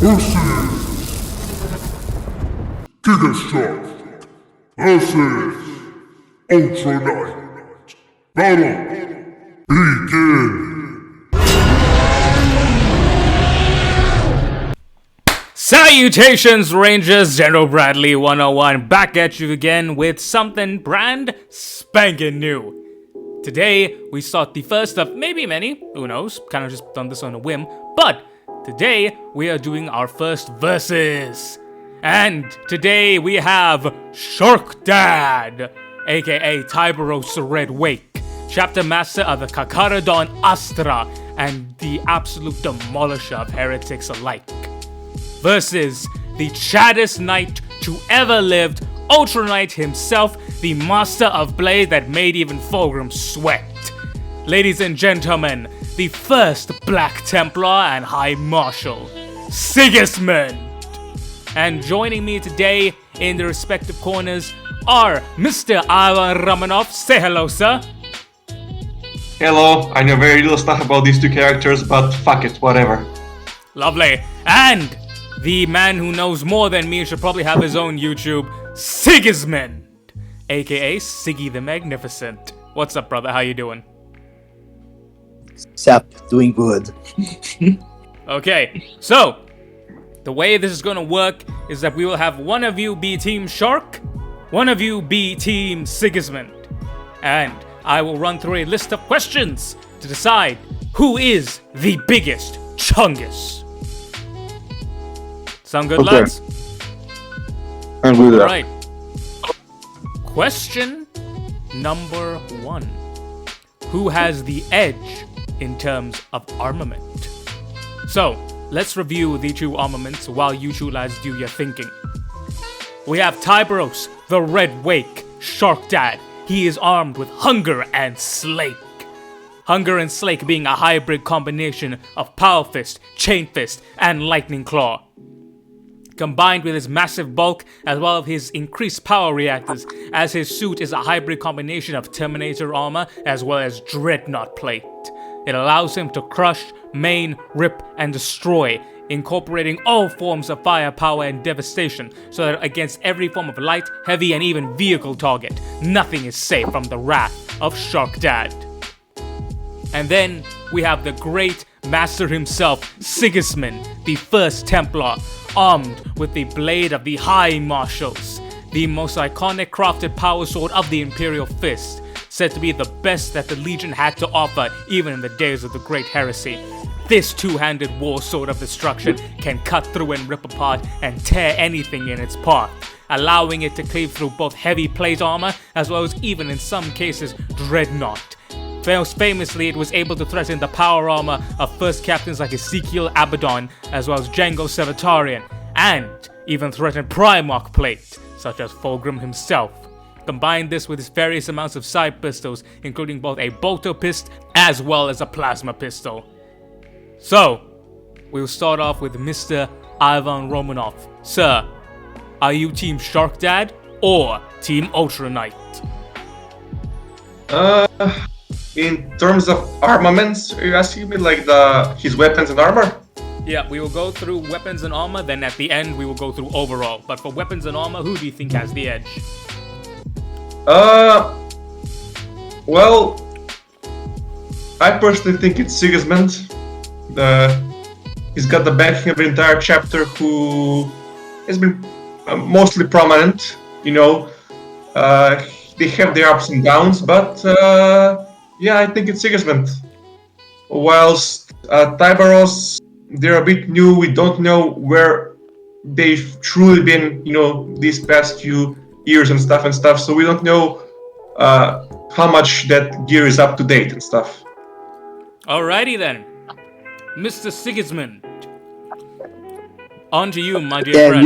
Gigashark versus Ultra Knight. Battle begin. Salutations, Rangers! General Bradley 101 back at you again with something brand spanking new. Today, we start the first of maybe many, who knows, kind of just done this on a whim, but today, we are doing our first versus. And today, we have Shark Dad, aka Tyberos The Red Wake, Chapter Master of the Capitan Astra, and the absolute demolisher of heretics alike, versus the chaddest knight to ever lived, Ultra Knight himself, the master of blade that made even Fulgrim sweat. Ladies and gentlemen, the first Black Templar and High Marshal, Sigismund. And joining me today in the respective corners are Mr. Ivan Romanov. Say hello, sir. Hello, I know very little stuff about these two characters, but fuck it, whatever. Lovely. And the man who knows more than me should probably have his own YouTube, Sigismund, aka Siggy the Magnificent. What's up, brother? How you doing? Sup, doing good. Okay, so the way this is gonna work is that we will have one of you be Team Shark, one of you be Team Sigismund, and I will run through a list of questions to decide who is the biggest chungus. Sound good, Okay. lads? I'm good. Alright. Question number 1. Who has the edge in terms of armament? So, let's review the two armaments while you two lads do your thinking. We have Tyberos The Red Wake, Shark Dad. He is armed with Hunger and Slake. Hunger and Slake being a hybrid combination of Power Fist, Chain Fist, and Lightning Claw. Combined with his massive bulk as well as his increased power reactors, as his suit is a hybrid combination of Terminator armor as well as Dreadnought plate. It allows him to crush, maim, rip, and destroy, incorporating all forms of firepower and devastation, so that against every form of light, heavy, and even vehicle target, nothing is safe from the wrath of Shark Dad. And then we have the great master himself, Sigismund, the first Templar, armed with the blade of the High Marshals, the most iconic crafted power sword of the Imperial Fists, said to be the best that the Legion had to offer even in the days of the Great Heresy. This two-handed war sword of destruction can cut through and rip apart and tear anything in its path, allowing it to cleave through both heavy plate armor as well as even in some cases Dreadnought. Most famously, it was able to threaten the power armor of first captains like Ezekiel Abaddon, as well as Django Sevatarian, and even threatened Primarch plate, such as Fulgrim himself. Combine this with his various amounts of side pistols, including both a bolter pist as well as a plasma pistol. So, we'll start off with Mr. Ivan Romanov. Sir, are you Team Shark Dad or Team Ultra Knight? In terms of armaments, are you asking me like his weapons and armor? Yeah, we will go through weapons and armor, then at the end we will go through overall. But for weapons and armor, who do you think has the edge? Well, I personally think it's Sigismund. He's got the backing of the entire chapter, who has been mostly prominent, you know. They have their ups and downs, but yeah, I think it's Sigismund. Whilst Tyberos, they're a bit new. We don't know where they've truly been, you know, these past few years and stuff. So we don't know how much that gear is up to date and stuff. Alrighty then, Mr. Sigismund. On to you, my dear friend.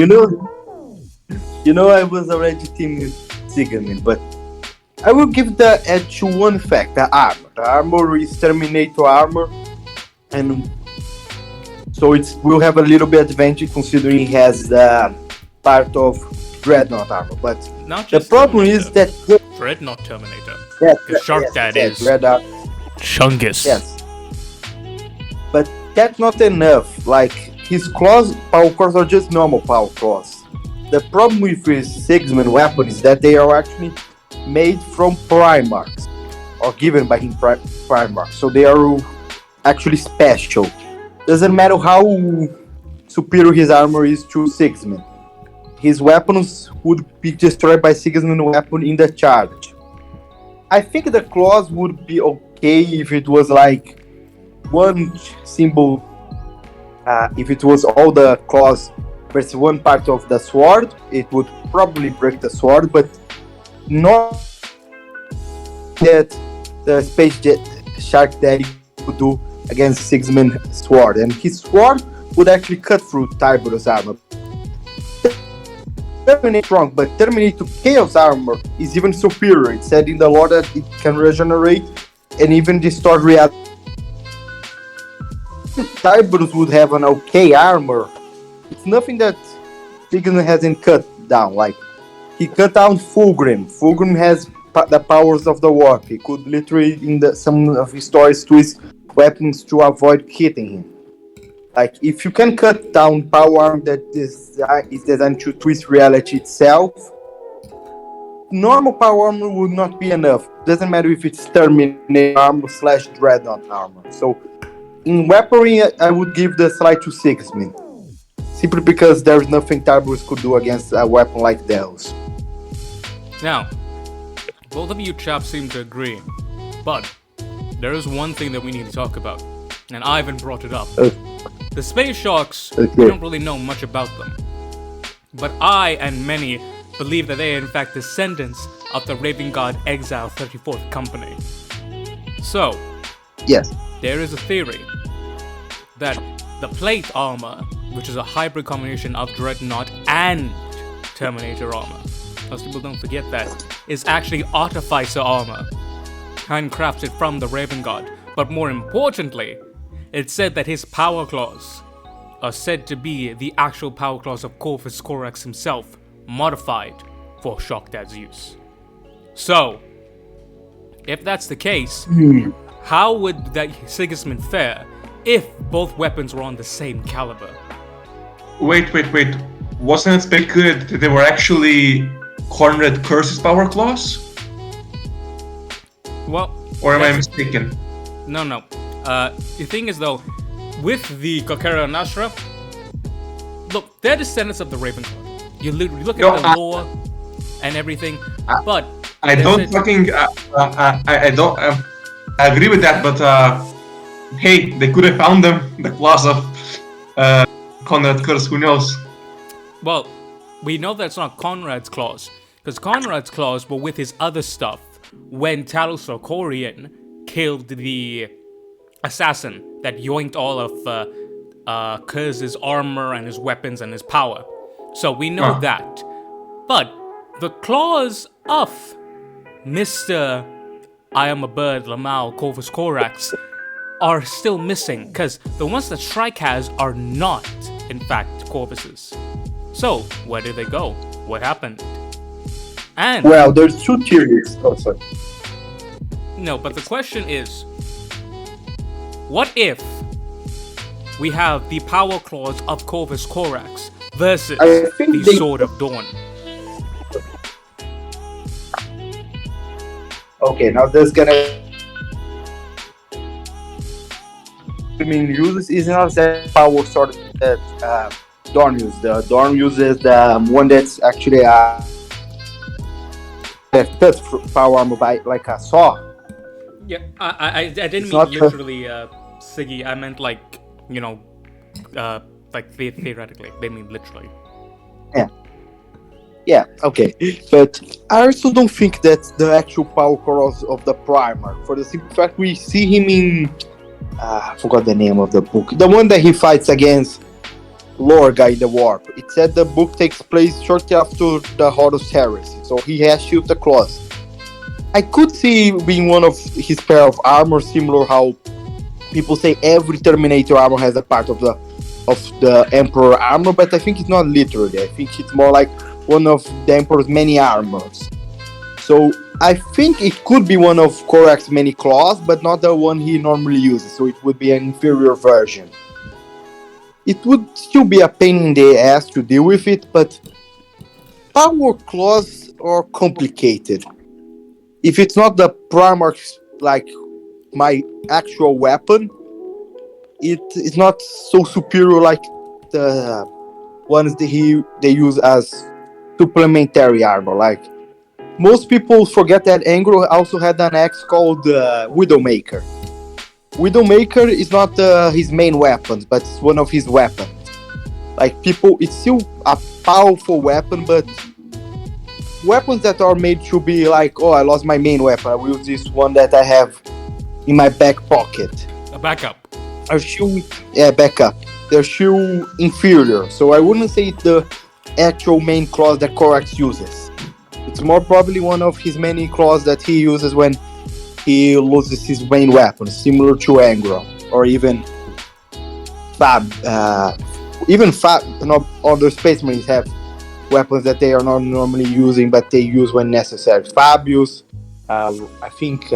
You know, I was already Team Sigismund, but I will give the edge to one fact: the armor. The armor is Terminator armor, and so we'll have a little bit advantage considering he has the part of Dreadnought armor. But Not the just problem Terminator. is that Dreadnought Terminator. yes, The Shark Dad is Dreadnought. Chungus. Yes, but that's not enough. Like his power claws are just normal power claws. The problem with his Sigismund weapon is that they are actually made from Primarchs, or given by him Primarchs, so they are actually special. Doesn't matter how superior his armor is to Sigismund. His weapons would be destroyed by Sigismund's weapon in the charge. I think the claws would be okay if it was like one symbol, if it was all the claws versus one part of the sword, it would probably break the sword, but not that the Space Jet Shark Daddy could do against Sigismund's sword. And his sword would actually cut through Tyberos' armor. Terminate strong, but Terminate to Chaos armor is even superior. It said in the lore that it can regenerate and even distort reality. Tyberos would have an okay armor. It's nothing that Sigismund hasn't cut down. Like, he cut down Fulgrim. Fulgrim has the powers of the warp. He could literally, in some of his stories, twist weapons to avoid hitting him. Like, if you can cut down power armor that is designed to twist reality itself, normal power armor would not be enough. Doesn't matter if it's Terminator armor / Dreadnought armor. So, in weaponry, I would give the slide to Sigismund. Simply because there's nothing Tyberos could do against a weapon like those. Now, both of you chaps seem to agree, but there is one thing that we need to talk about, and Ivan brought it up. The Space Sharks, we don't really know much about them, but I and many believe that they are in fact descendants of the Raven Guard Exile 34th Company. So, yes, there is a theory that the plate armor, which is a hybrid combination of Dreadnought and Terminator armor, most people don't forget that, is actually Artificer armor, handcrafted from the Raven Guard. But more importantly, it's said that his power claws are said to be the actual power claws of Corvus Corax himself, modified for Shock Dad's use. So, if that's the case, how would that Sigismund fare if both weapons were on the same caliber? Wait. Wasn't it speculated that they were actually Conrad Curse's power claws? Well, or am I mistaken? No. The thing is though, with the Kokera Nashra, look, they're descendants of the Raven Guard. You look at the lore and everything, but I don't fucking I don't I agree with that, but hey, they could have found them, the claws of Conrad Curse, who knows? Well, we know that's not Conrad's claws, because Conrad's claws were with his other stuff when Talos Corian killed the assassin that yoinked all of Curse's armor and his weapons and his power. So we know that. But the claws of Mr. I Am a Bird, Lamau, Corvus Corax are still missing, because the ones that Shrike has are not, in fact, Corvus's. So, where did they go? What happened? And well, there's two theories. Oh, sorry. No, but the question is, what if we have the power claws of Corvus Corax versus the Sword of Dawn? Okay, now there's gonna... uses is not the power sword that Dawn uses. The Dawn uses the one that's actually cut power armor by like a saw. Yeah, I didn't mean literally, Siggy. I meant like, you know, like theoretically. They mean literally. Yeah, okay. But I also don't think that's the actual power claws of the Primer. For the simple fact we see him in... I forgot the name of the book. The one that he fights against Lorga in the Warp. It said the book takes place shortly after the Horus Heresy, so he has shield the claws. I could see being one of his pair of armor, similar how people say every Terminator armor has a part of the Emperor armor, but I think it's not literally. I think it's more like one of the Emperor's many armors. So I think it could be one of Corax's many claws, but not the one he normally uses, so it would be an inferior version. it would still be a pain in the ass to deal with it, but power claws are complicated. If it's not the Primarch, like my actual weapon, it is not so superior like the ones that they use as supplementary armor. Like most people forget that Angro also had an axe called Widowmaker. Widowmaker is not his main weapon, but it's one of his weapons. Like people, it's still a powerful weapon, but weapons that are made to be like, oh, I lost my main weapon, I will use this one that I have in my back pocket. A backup. Are still, backup. They're still inferior, so I wouldn't say it's the actual main clause that Corax uses. It's more probably one of his many clauses that he uses when he loses his main weapon, similar to Angro, or even Fab. Even Fab, other Space Marines have weapons that they are not normally using, but they use when necessary. Fabius, I think,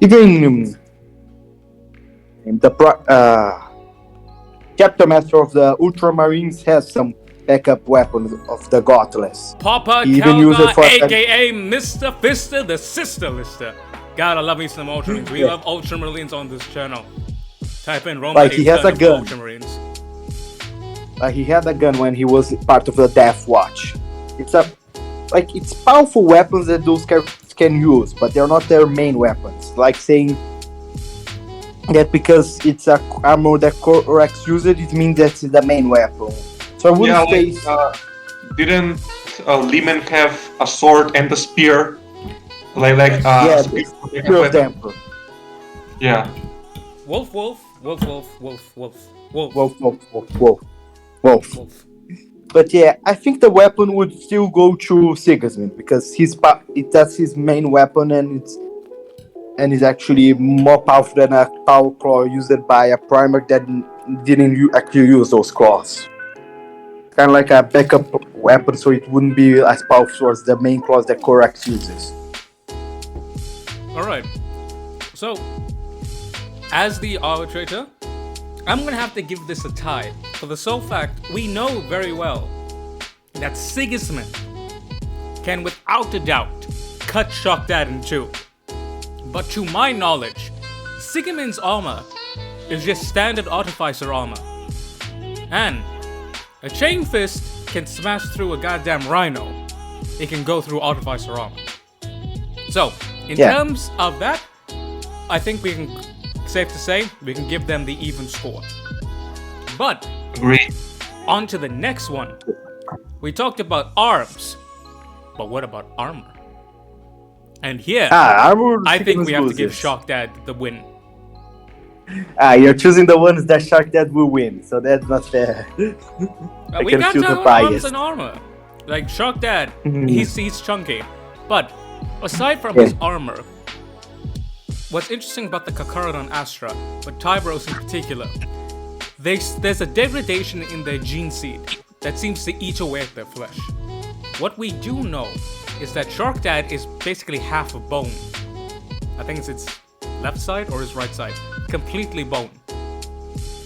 even the chapter master of the Ultramarines has some backup weapons of the Godless. Papa He even used it Calva, for aka Mr. Fister, the Sister Lister. God, I love me some Ultramarines. We love Ultramarines on this channel. Type in Roman Like, he has a gun. Ultramarines. He had a gun when he was part of the Death Watch. It's powerful weapons that those characters can use, but they're not their main weapons. Like saying that because it's a armor that Corax uses, it means that's the main weapon. So I wouldn't say. Didn't Lehman have a sword and a spear? Spear of the Emperor. Yeah. Wolf. But yeah, I think the weapon would still go to Sigismund because that's his main weapon, and it's actually more powerful than a power claw used by a Primarch that didn't actually use those claws. Kind of like a backup weapon, so it wouldn't be as powerful as the main claws that Corax uses. Alright. So, as the arbitrator, I'm gonna have to give this a tie. For the sole fact, we know very well that Sigismund can without a doubt cut Shockdad in two. But to my knowledge, Sigismund's armor is just standard Artificer armor. And a Chain Fist can smash through a goddamn Rhino. It can go through Artificer armor. So, in terms of that, I think we can, safe to say, we can give them the even score. But, on to the next one. We talked about arms, but what about armor? And here, I think we have to give Shockdad the win. You're choosing the ones that Shockdad will win, so that's not fair. We got to arms and armor. Like Shockdad, he's chunky. But aside from his armor, what's interesting about the Capitan Astra, but Tyberos in particular, there's a degradation in their gene seed that seems to eat away at their flesh. What we do know is that Shockdad is basically half a bone. I think it's its left side or his right side. Completely bone.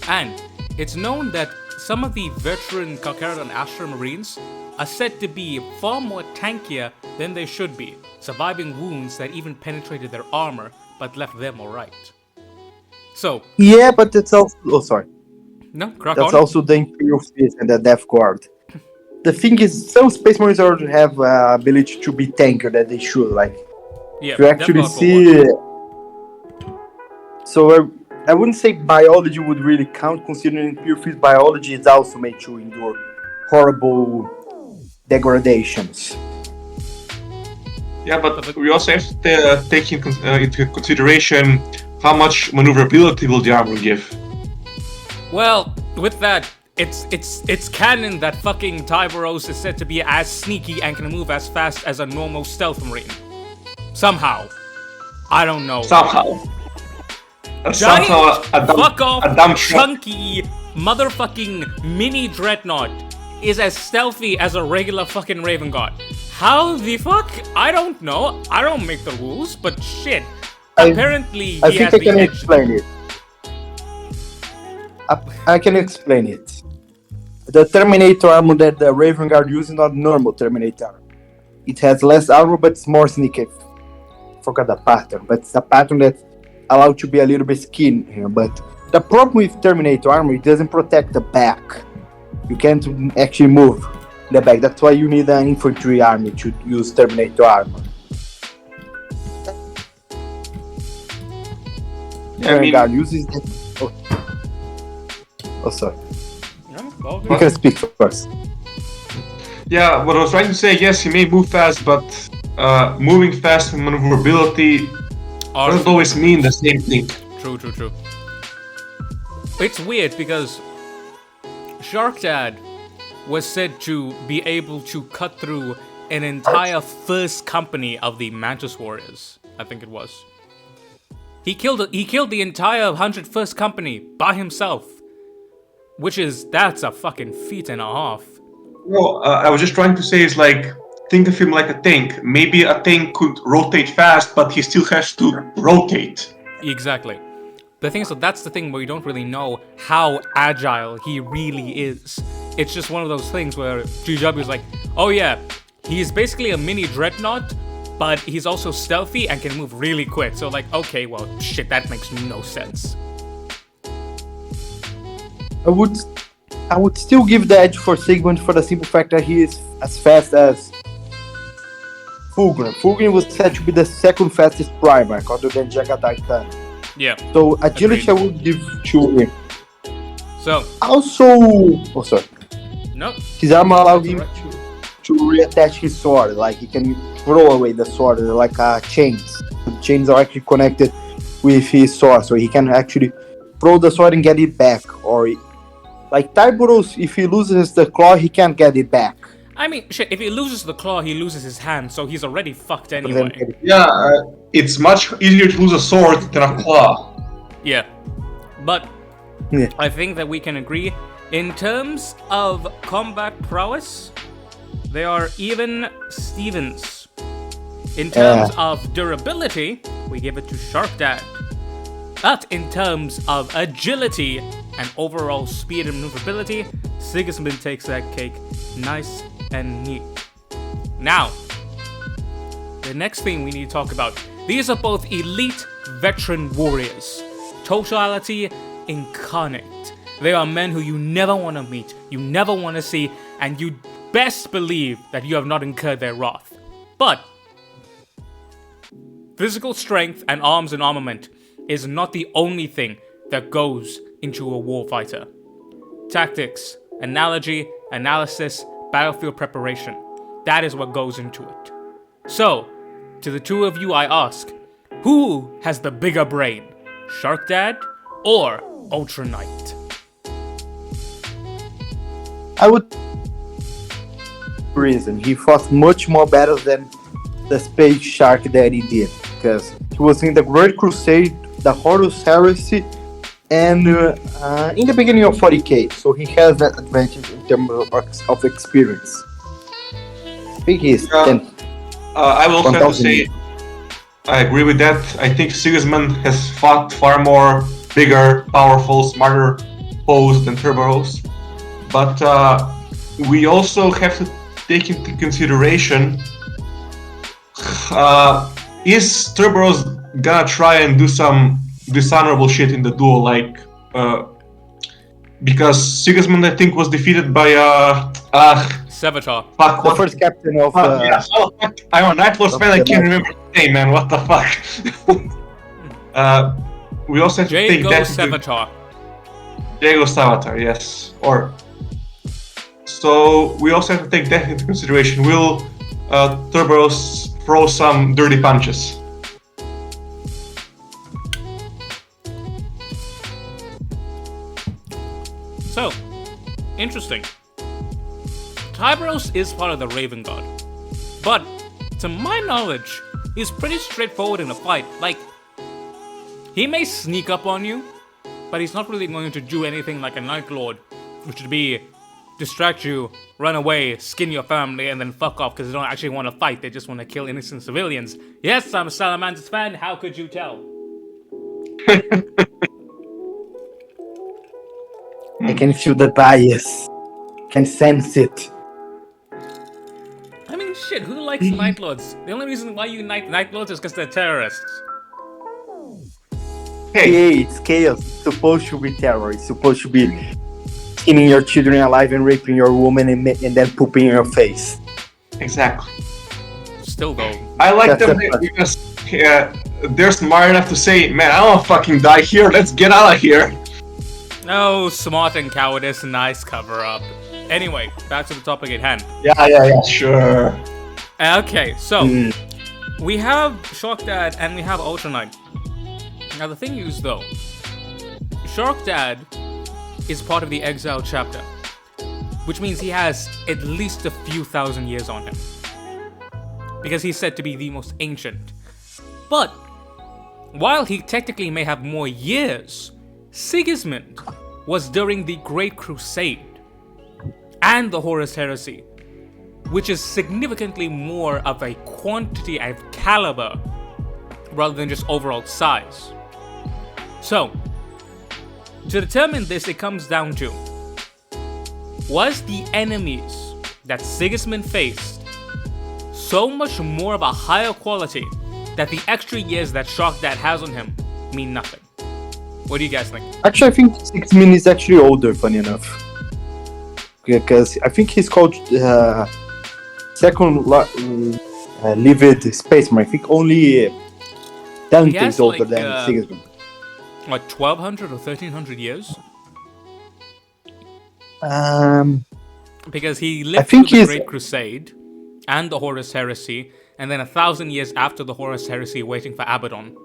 And it's known that some of the veteran Capitan Astra Marines are said to be far more tankier than they should be, surviving wounds that even penetrated their armor but left them alright. So... Yeah, but it's also... Oh, sorry. No, crack That's on. also the Imperial Fists and the Death Guard. The thing is, some Space Marines have ability to be tankier than they should. Like, if you actually see... So I wouldn't say biology would really count, considering Imperial Fist biology is also made to endure horrible degradations. Yeah, but we also have to take into consideration how much maneuverability will the armor give. Well, with that, it's canon that fucking Tyberos is said to be as sneaky and can move as fast as a normal stealth marine. Somehow. I don't know. Somehow. Giant, fuck off, a dumb chunky, motherfucking mini dreadnought is as stealthy as a regular fucking Raven God. How the fuck? I don't know. I don't make the rules, but shit. Apparently, I he think has I the can edge. explain it. I can explain it. The Terminator armor that the Raven Guard uses is not normal Terminator armor. It has less armor, but it's more sneaky. Forgot the pattern, but it's a pattern that's allowed to be a little bit skinnier. But the problem with Terminator armor, it doesn't protect the back. You can't actually move the back. That's why you need an infantry army to use Terminator armor. Yeah, I mean, Guard uses that. Oh, sorry. No, well, You can speak first. yeah, what I was trying to say, yes, he may move fast, but moving fast and maneuverability doesn't always mean the same thing. True. It's weird because Shark Dad was said to be able to cut through an entire first company of the Mantis Warriors. I think it was. He killed the entire 101st company by himself, that's a fucking feat and a half. Well, I was just trying to say is like, think of him like a tank. Maybe a tank could rotate fast, but he still has to rotate. Exactly. The thing is, that's the thing where you don't really know how agile he really is. It's just one of those things where GW is like, oh yeah, he's basically a mini dreadnought, but he's also stealthy and can move really quick. So like, okay, well, shit, that makes no sense. I would still give the edge for Sigismund for the simple fact that he is as fast as Fulgrim. Fulgrim was said to be the second fastest Primarch, other than Jagatai. Yeah. So agility Agreed. I would give to him. So, Also, oh sorry, nope. his armor allows him to reattach his sword. Like he can throw away the sword like chains. The chains are actually connected with his sword, so he can actually throw the sword and get it back. Or like Tyberos, if he loses the claw, he can't get it back. I mean, shit, if he loses the claw, he loses his hand, so he's already fucked anyway. Yeah, it's much easier to lose a sword than a claw. Yeah. But Yeah. I think that we can agree, in terms of combat prowess, they are even Stevens. In terms of durability, we give it to Shark Dad. But in terms of agility and overall speed and maneuverability, Sigismund takes that cake nice and neat. Now, the next thing we need to talk about. These are both elite veteran warriors. Totality incarnate. They are men who you never want to meet, you never want to see, and you best believe that you have not incurred their wrath. But physical strength and arms and armament is not the only thing that goes into a warfighter. Tactics, analogy, analysis, battlefield preparation. That is what goes into it. So, to the two of you I ask, who has the bigger brain? Shark Dad or Ultra Knight? I would reason he fought much more battles than the Space Shark that he did, because he was in the Great Crusade, the Horus Heresy, and in the beginning of 40k, so he has that advantage in terms of experience. I think he's 10. I will also have to 1,000 say, I agree with that. I think Sigismund has fought far more bigger, powerful, smarter foes than Tyberos. But we also have to take into consideration, is Tyberos gonna try and do some dishonorable shit in the duel, like, because Sigismund, I think, was defeated by, Sevatar. fuck, The first captain of yeah, fuck, I'm a Night Lord fan, I can't remember the name, man, what the fuck. We also have to take Jago that Sevatar. Jago Savatar, yes. So we also have to take that into consideration. Will Tyberos throw some dirty punches? So, interesting. Tyberos is part of the Raven Guard, but to my knowledge, he's pretty straightforward in a fight. Like, he may sneak up on you, but he's not really going to do anything like a Night Lord, which would be distract you, run away, skin your family, and then fuck off because they don't actually want to fight, they just want to kill innocent civilians. Yes, I'm a Salamanders fan, how could you tell? I can feel the bias. Can sense it. I mean, shit, who likes Night Lords? The only reason why you like Night Lords is because they're terrorists. Hey, It's chaos. It's supposed to be terror. It's supposed to be skinning your children alive and raping your woman and then pooping in your face. exactly. Still, though. I like That's them a- because they're smart enough to say, man, I don't want to fucking die here. Let's get out of here. Oh, smart and cowardice, nice cover up. Anyway, back to the topic at hand. Yeah. Sure. Okay, so Mm. we have Shark Dad and we have Ultra Knight. Now the thing is though, Shark Dad is part of the Exile chapter, which means he has at least a few thousand years on him. Because he's said to be the most ancient. But while he technically may have more years, Sigismund was during the Great Crusade and the Horus Heresy, which is significantly more of a quantity of caliber rather than just overall size. So, to determine this, it comes down to, was the enemies that Sigismund faced so much more of a higher quality that the extra years that Shark Dad has on him mean nothing? What do you guys think? Actually, I think Sigismund is actually older, funny enough. Because I think he's called second lived spaceman. I think only Dante He has, is older like, than Sigismund. Like 1200 or 1300 years? Because he lived think through the he's- Great Crusade and the Horus Heresy, and then 1,000 years after the Horus Heresy waiting for Abaddon.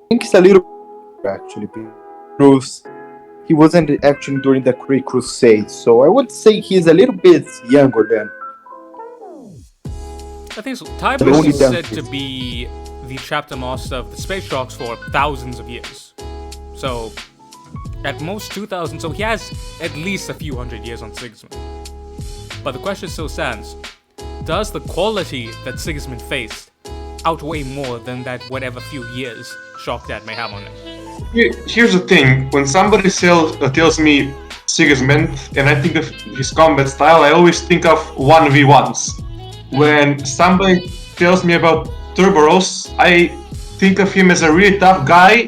I think he's a little actually because he wasn't actually during the Great Crusade, so I would say he's a little bit younger than. I think so. The Tyberos only is said Dante. to be the chapter master of the Space Sharks for thousands of years. So, at most 2,000, so he has at least a few hundred years on Sigismund. But the question still stands, does the quality that Sigismund faced outweigh more than that whatever few years Shark Dad may have on him? Here's the thing. When somebody tells me Sigismund, and I think of his combat style, I always think of 1v1s. When somebody tells me about Tyberos, I think of him as a really tough guy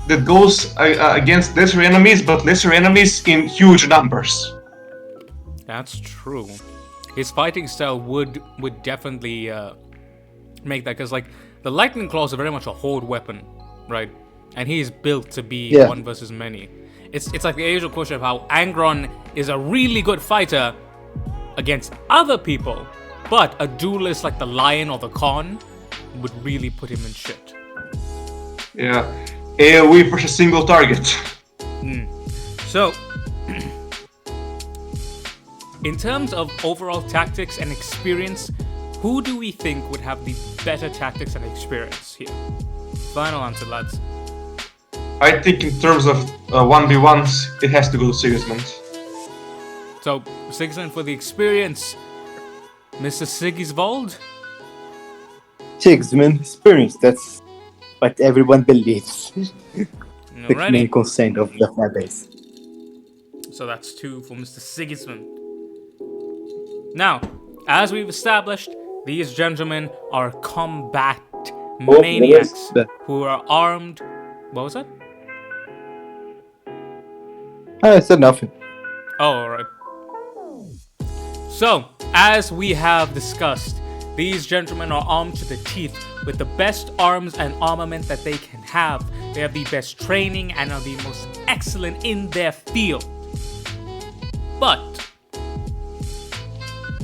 that goes against lesser enemies, but lesser enemies in huge numbers. That's true. His fighting style would definitely make that, because like the lightning claws are very much a horde weapon, right? And he's built to be one versus many. It's like the age-old question of how Angron is a really good fighter against other people, but a duelist like the Lion or the Khan would really put him in shit. Yeah, AoE versus single target. So, in terms of overall tactics and experience, who do we think would have the better tactics and experience here? Final answer, lads. I think in terms of 1v1s, it has to go to Sigismund. So, Sigismund for the experience, Mr. Sigisvold? Sigismund experience. That's what everyone believes. The main Alrighty. consent of the fan base. So that's 2 for Mr. Sigismund. Now, as we've established, these gentlemen are combat maniacs who are armed. What was that? I said nothing. Oh, alright. So, as we have discussed, these gentlemen are armed to the teeth with the best arms and armament that they can have. They have the best training and are the most excellent in their field. But,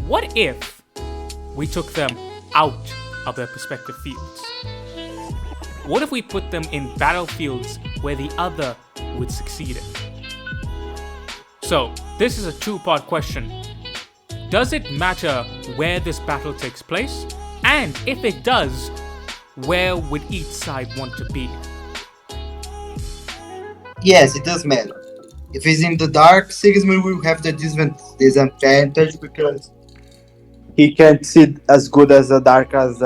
what if we took them out of their respective fields? What if we put them in battlefields where the other would succeed in? So, this is a 2-part question. Does it matter where this battle takes place? And if it does, where would each side want to be? Yes, it does matter. If he's in the dark, Sigismund will have the disadvantage because he can't see as good as the dark as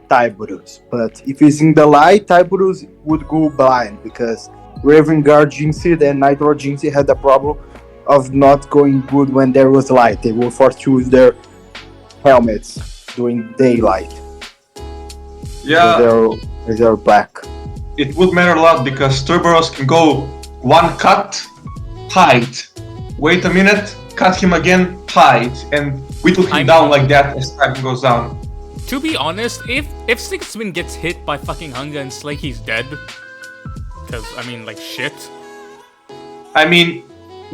Tyberos. But if he's in the light, Tyberos would go blind because Raven Guard Jinxie and Night Lord Jinxie had the problem of not going good when there was light. They were forced to use their helmets during daylight. Yeah, They're black. it would matter a lot because Tyberos can go one cut, hide. Wait a minute, cut him again, hide, and whittle him down like that as time goes down. To be honest, if Sigismund gets hit by fucking hunger and slay, he's dead. Because, I mean, like, shit. I mean,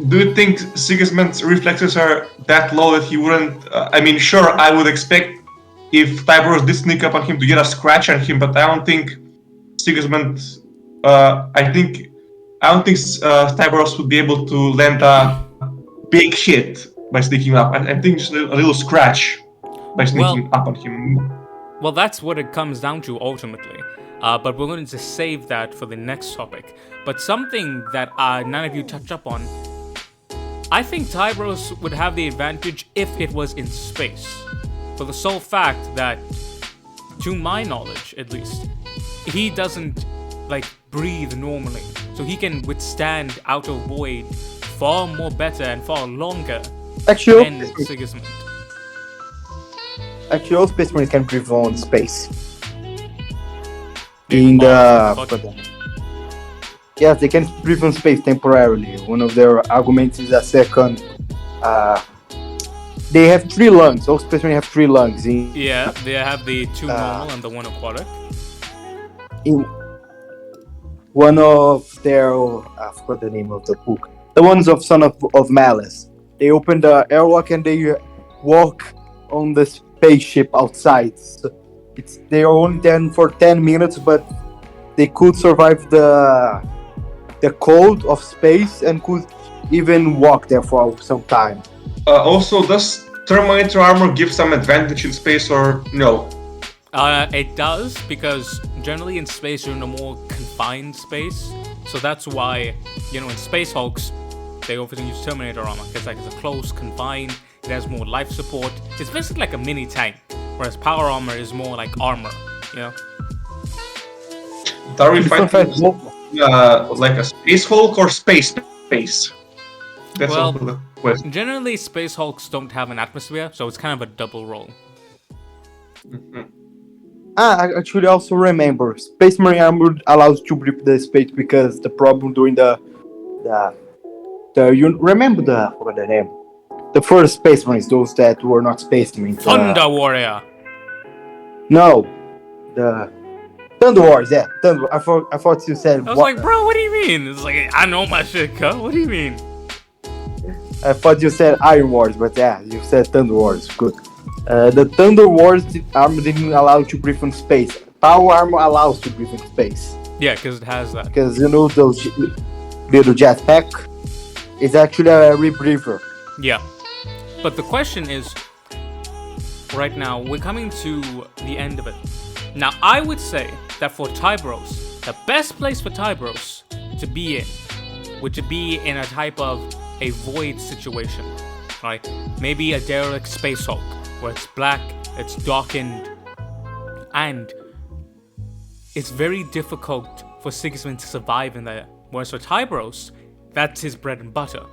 do you think Sigismund's reflexes are that low that he wouldn't... I mean, sure, I would expect if Tyberos did sneak up on him to get a scratch on him, but I don't think Sigismund... I don't think Tyberos would be able to land a big hit by sneaking up. I think just a little scratch by sneaking up on him. Well, that's what it comes down to ultimately. But we're going to save that for the next topic. But something that none of you touch up on, I think Tyberos would have the advantage if it was in space. For the sole fact that, to my knowledge at least, he doesn't breathe normally. So he can withstand outer void far more better and far longer than Sigismund. Actually, all Space Marines can breathe on space. Yes, they can breathe on space temporarily. One of their arguments is a second. They have 3 lungs. All Space Marines have 3 lungs. Yeah, they have the 2 normal and the 1 aquatic. In one of their, I forgot the name of the book. The ones of Son of Malice. They open the airlock and they walk on the spaceship outside. So they are only there for 10 minutes, but they could survive the cold of space and could even walk there for some time. Also, does Terminator armor give some advantage in space or no? It does, because generally in space you're in a more confined space. So that's why, in Space Hulks, they often use Terminator armor, because it's a close, confined, it has more life support. It's basically like a mini tank, whereas power armor is more like armor, Are we fighting like a Space Hulk or space? That's well, the question. Generally Space Hulks don't have an atmosphere, so it's kind of a double role. Mm-hmm. I actually also remember Space Marine armor allows to breathe the space because the problem during you remember what the name? The first Space Marines, those that were not Space Marines. Thunder Warrior. No, the Thunder Wars. Yeah, Thunder. I thought you said. I was like, bro, what do you mean? It's like, I know my shit, cut. What do you mean? I thought you said Iron Wars, but yeah, you said Thunder Wars. Good. The Thunder Wars armor didn't allow you to breathe in space. Power armor allows to breathe in space. Yeah, because it has that. Because those little jetpack is actually a rebreather. Yeah. But the question is, right now, we're coming to the end of it. Now, I would say that for Tyberos, the best place for Tyberos to be in would to be in a type of a void situation, right? Maybe a derelict Space Hulk, where it's black, it's darkened, and it's very difficult for Sigismund to survive in there. Whereas for Tyberos, that's his bread and butter.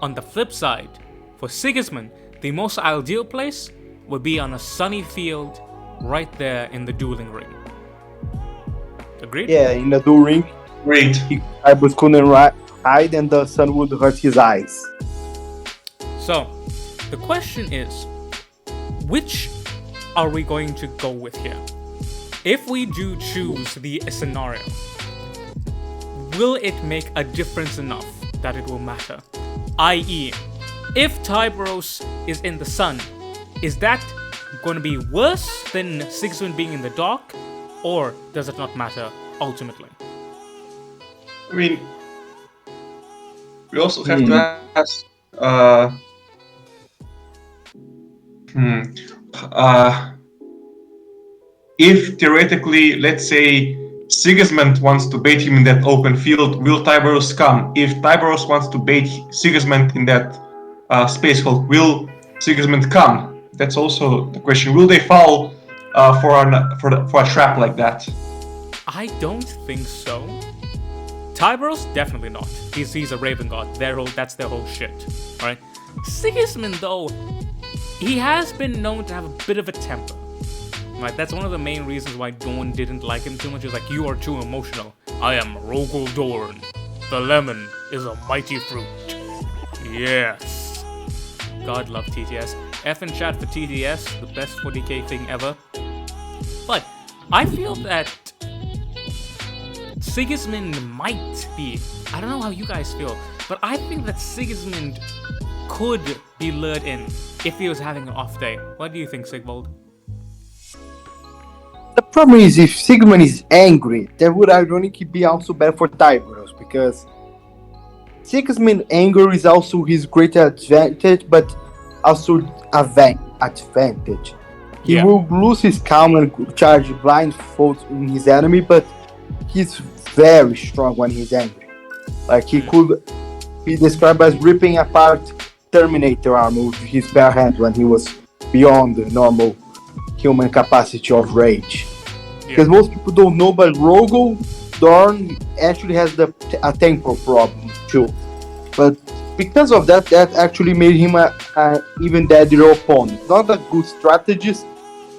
On the flip side, for Sigismund, the most ideal place would be on a sunny field right there in the dueling ring. Agreed? Yeah, in the duel ring. Great. Tyberos couldn't hide and the sun would hurt his eyes. So, the question is, which are we going to go with here? If we do choose the scenario, will it make a difference enough that it will matter? I.e., if Tyberos is in the sun, is that going to be worse than Sigismund being in the dark, or does it not matter ultimately? I mean, we also have to ask, if theoretically, let's say, Sigismund wants to bait him in that open field, will Tyberos come? If Tyberos wants to bait Sigismund in that Space Hulk, will Sigismund come? That's also the question. Will they fall for a trap like that? I don't think so. Tyberos, definitely not. He's a Raven God. That's their whole shit. Alright? Sigismund, though, he has been known to have a bit of a temper. Right? That's one of the main reasons why Dorn didn't like him too much. He's like, you are too emotional. I am Rogel Dorn. The lemon is a mighty fruit. Yes. God love TTS. F in chat for TTS, the best 40k thing ever. But I feel that Sigismund might be, I don't know how you guys feel, but I think that Sigismund could be lured in if he was having an off day. What do you think, Sigvold? The problem is, if Sigismund is angry, that would ironically be also bad for Tyberos, because Sigismund's anger is also his great advantage, but also advantage. He will lose his calm and charge blindfold in his enemy, but he's very strong when he's angry. Like, he could be described as ripping apart Terminator armor with his bare hands when he was beyond the normal human capacity of rage. Because most people don't know, but Rogel Dorn actually has a temporal problem too. But because of that, that actually made him a even deadlier opponent. Not a good strategist,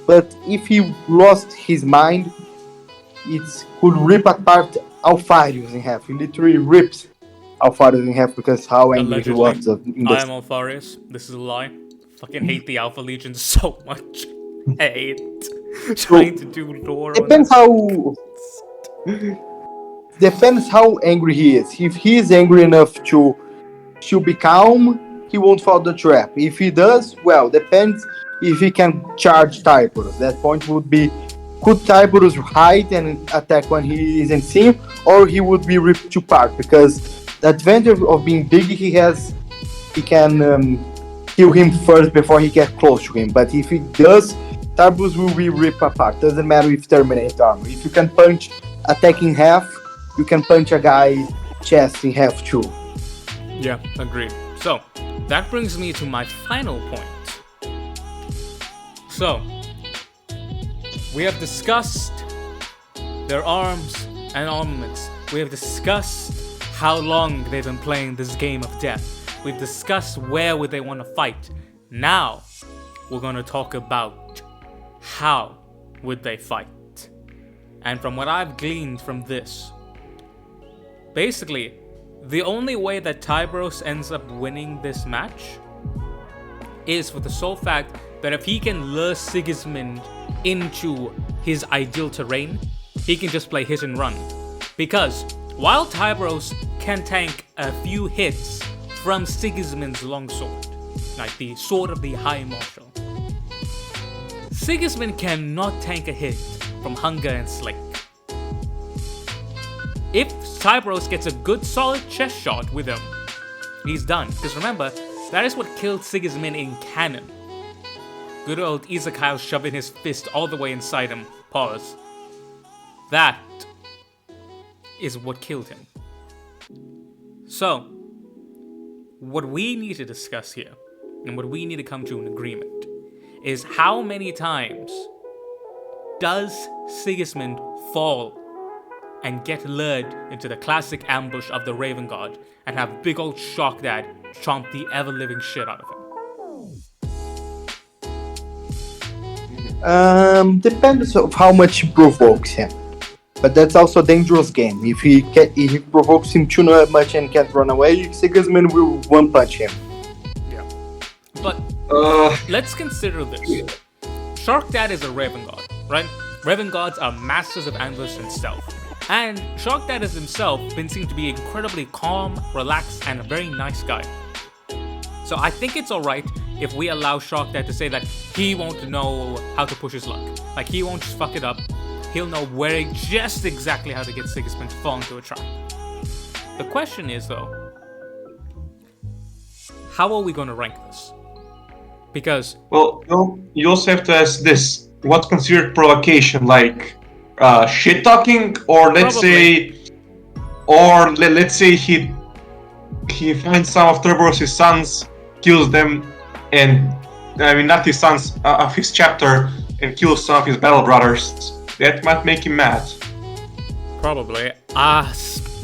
but if he lost his mind, it could rip apart Alpharius in half. He literally rips Alpharius in half because how angry he was. I am Alpharius. This is a lie. Fucking hate the Alpha Legion so much. I hate trying to do lore. Depends how angry he is. If he is angry enough to be calm, he won't fall the trap. If he does, well, depends if he can charge Tyberos. That point would be, could Tyberos hide and attack when he isn't seen, or he would be ripped apart? Because the advantage of being big, he can kill him first before he gets close to him. But if he does, Tyberos will be ripped apart. Doesn't matter if Terminator armor. If you can punch attack in half, you can punch a guy chest in half too. Yeah, agreed. So, that brings me to my final point. So, we have discussed their arms and armaments. We have discussed how long they've been playing this game of death. We've discussed where would they want to fight. Now, we're going to talk about how would they fight. And from what I've gleaned from this, basically, the only way that Tyberos ends up winning this match is for the sole fact that if he can lure Sigismund into his ideal terrain, he can just play hit and run. Because while Tyberos can tank a few hits from Sigismund's longsword, like the sword of the High Marshal, Sigismund cannot tank a hit from Hunger and Slake. If Tyberos gets a good solid chest shot with him, he's done. Because remember, that is what killed Sigismund in canon. Good old Izakai shoving his fist all the way inside him. Pause. That is what killed him. So, what we need to discuss here, and what we need to come to an agreement, is how many times does Sigismund fall and get lured into the classic ambush of the Raven God and have big old Shock Dad chomp the ever-living shit out of him? Depends on how much he provokes him. But that's also a dangerous game. If he provokes him too much and can't run away, Sigismund will one-punch him. Yeah. But let's consider this. Shark Dad is a Raven God, right? Raven Gods are masters of ambush and stealth. And Shark Dad has himself been seen to be incredibly calm, relaxed, and a very nice guy. So I think it's alright if we allow Shark Dad to say that he won't know how to push his luck. Like, he won't just fuck it up. He'll know just exactly how to get Sigismund to fall into a trap. The question is, though, how are we going to rank this? Because... Well, you also have to ask this. What's considered provocation? Like, shit talking, or let's say he finds some of Tyberos' sons, kills them, and I mean not his sons of his chapter, and kills some of his battle brothers. That might make him mad. Probably.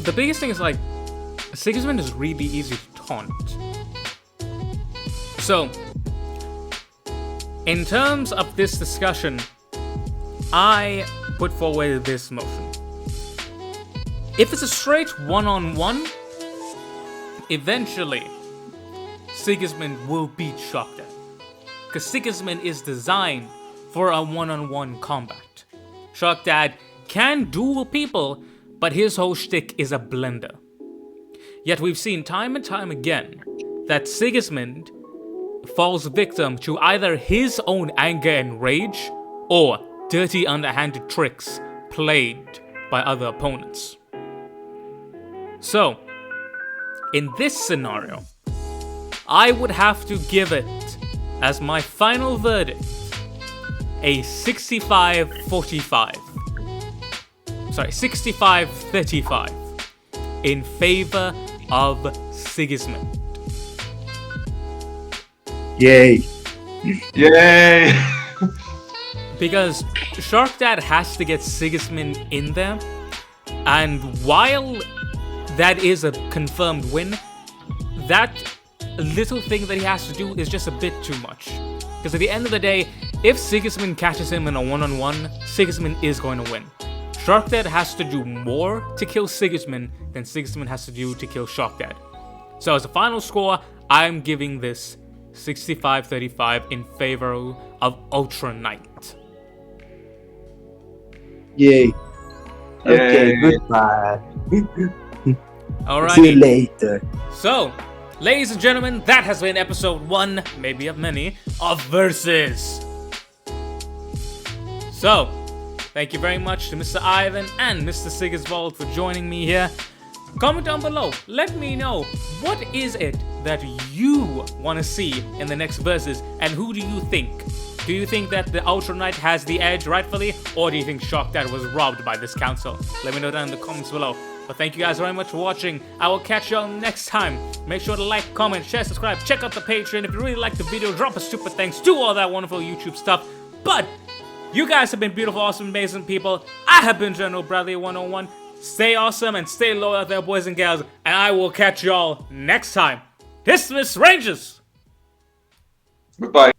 the biggest thing is like, Sigismund is really easy to taunt. So, in terms of this discussion, I put forward this motion. If it's a straight one-on-one, eventually, Sigismund will beat Shockdad. Because Sigismund is designed for a one-on-one combat. Shockdad can duel people, but his whole shtick is a blender. Yet we've seen time and time again that Sigismund falls victim to either his own anger and rage, or dirty underhanded tricks played by other opponents. So, in this scenario, I would have to give it, as my final verdict, a 65-45. Sorry, 65-35 in favor of Sigismund. Yay. Yay! Because Sharkdad has to get Sigismund in there, and while that is a confirmed win, that little thing that he has to do is just a bit too much. Because at the end of the day, if Sigismund catches him in a one-on-one, Sigismund is going to win. Sharkdad has to do more to kill Sigismund than Sigismund has to do to kill Sharkdad. So as a final score, I'm giving this 65-35 in favor of Ultra Knight. Yay. Okay, Yay. goodbye. Alright. See you later. So, ladies and gentlemen, that has been episode 1, maybe of many, of Versus. So, thank you very much to Mr. Ivan and Mr. Sigismund for joining me here. Comment down below, let me know, what is it that you want to see in the next Versus, and who do you think? Do you think that the Ultra Knight has the edge rightfully, or do you think Shockdad was robbed by this council? Let me know down in the comments below. But thank you guys very much for watching. I will catch y'all next time. Make sure to like, comment, share, subscribe, check out the Patreon. If you really like the video, drop a super thanks, do all that wonderful YouTube stuff. But you guys have been beautiful, awesome, amazing people. I have been General Bradley 101. Stay awesome and stay loyal out there, boys and gals. And I will catch y'all next time. Dismiss Rangers! Goodbye.